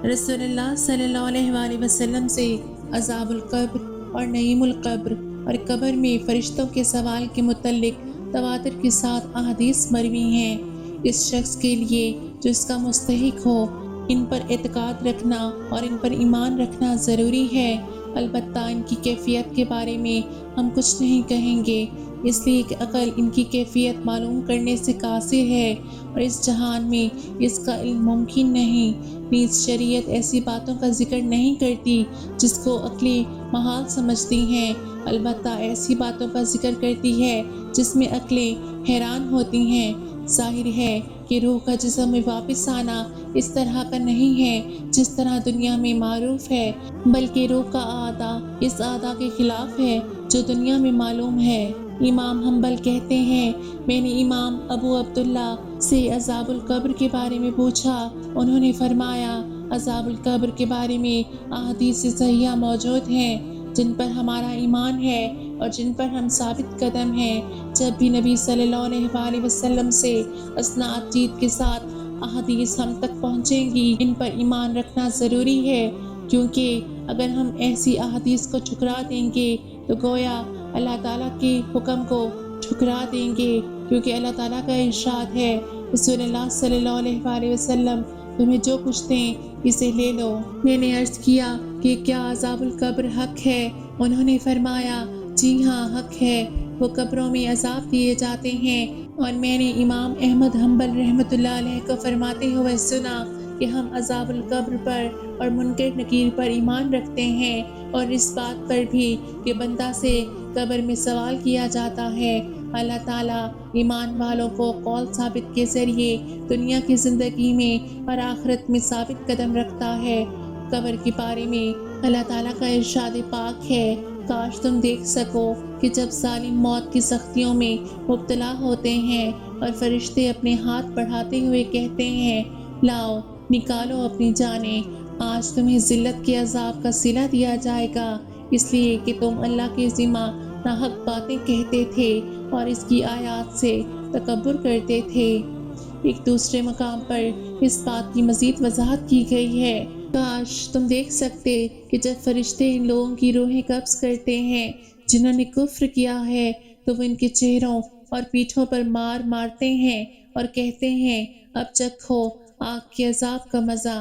رسول اللہ صلی اللہ علیہ وآلہ وسلم سے عذاب القبر اور نعیم القبر اور قبر میں فرشتوں کے سوال کے متعلق تواتر کے ساتھ احادیث مروی ہیں۔ اس شخص کے لیے جو اس کا مستحق ہو ان پر اعتقاد رکھنا اور ان پر ایمان رکھنا ضروری ہے، البتہ ان کی کیفیت کے بارے میں ہم کچھ نہیں کہیں گے، اس لیے کہ عقل ان کی کیفیت معلوم کرنے سے قاصر ہے اور اس جہان میں اس کا علم ممکن نہیں۔ نیز شریعت ایسی باتوں کا ذکر نہیں کرتی جس کو عقلی محال سمجھتی ہیں، البتہ ایسی باتوں کا ذکر کرتی ہے جس میں عقلیں حیران ہوتی ہیں۔ ظاہر ہے کہ روح کا جسم میں واپس آنا اس طرح کا نہیں ہے جس طرح دنیا میں معروف ہے، بلکہ روح کا اعادہ اس اعادہ کے خلاف ہے جو دنیا میں معلوم ہے۔ امام حنبل کہتے ہیں، میں نے امام ابو عبداللہ سے عذاب القبر کے بارے میں پوچھا، انہوں نے فرمایا عذاب القبر کے بارے میں احادیث صحیحہ موجود ہیں جن پر ہمارا ایمان ہے اور جن پر ہم ثابت قدم ہیں۔ جب بھی نبی صلی اللہ علیہ وآلہ وسلم سے اسناد جید کے ساتھ احادیث ہم تک پہنچیں گی ان پر ایمان رکھنا ضروری ہے، کیونکہ اگر ہم ایسی احادیث کو ٹھکرا دیں گے تو گویا اللہ تعالیٰ کے حکم کو ٹھکرا دیں گے، کیونکہ اللہ تعالیٰ کا ارشاد ہے، رسول اللہ صلی اللہ علیہ وآلہ وسلم تمہیں جو کچھ دیں اسے لے لو۔ میں نے عرض کیا کہ کیا عذاب القبر حق ہے؟ انہوں نے فرمایا جی ہاں حق ہے، وہ قبروں میں عذاب دیے جاتے ہیں، اور میں نے امام احمد حنبل رحمۃ اللہ علیہ کو فرماتے ہوئے سنا کہ ہم عذاب القبر پر اور منکر نکیر پر ایمان رکھتے ہیں، اور اس بات پر بھی کہ بندہ سے قبر میں سوال کیا جاتا ہے۔ اللہ تعالیٰ ایمان والوں کو قول ثابت کے ذریعے دنیا کی زندگی میں اور آخرت میں ثابت قدم رکھتا ہے۔ قبر کے بارے میں اللہ تعالیٰ کا ارشاد پاک ہے، کاش تم دیکھ سکو کہ جب ظالم موت کی سختیوں میں مبتلا ہوتے ہیں اور فرشتے اپنے ہاتھ بڑھاتے ہوئے کہتے ہیں لاؤ نکالو اپنی جانیں، آج تمہیں ذلت کے عذاب کا صلہ دیا جائے گا، اس لیے کہ تم اللہ کے ذمہ ناحق باتیں کہتے تھے اور اس کی آیات سے تکبر کرتے تھے۔ ایک دوسرے مقام پر اس بات کی مزید وضاحت کی گئی ہے، کاش تم دیکھ سکتے کہ جب فرشتے ان لوگوں کی روحیں قبض کرتے ہیں جنہوں نے کفر کیا ہے تو وہ ان کے چہروں اور پیٹھوں پر مارتے ہیں اور کہتے ہیں اب چکھو آگ کے عذاب کا مزہ۔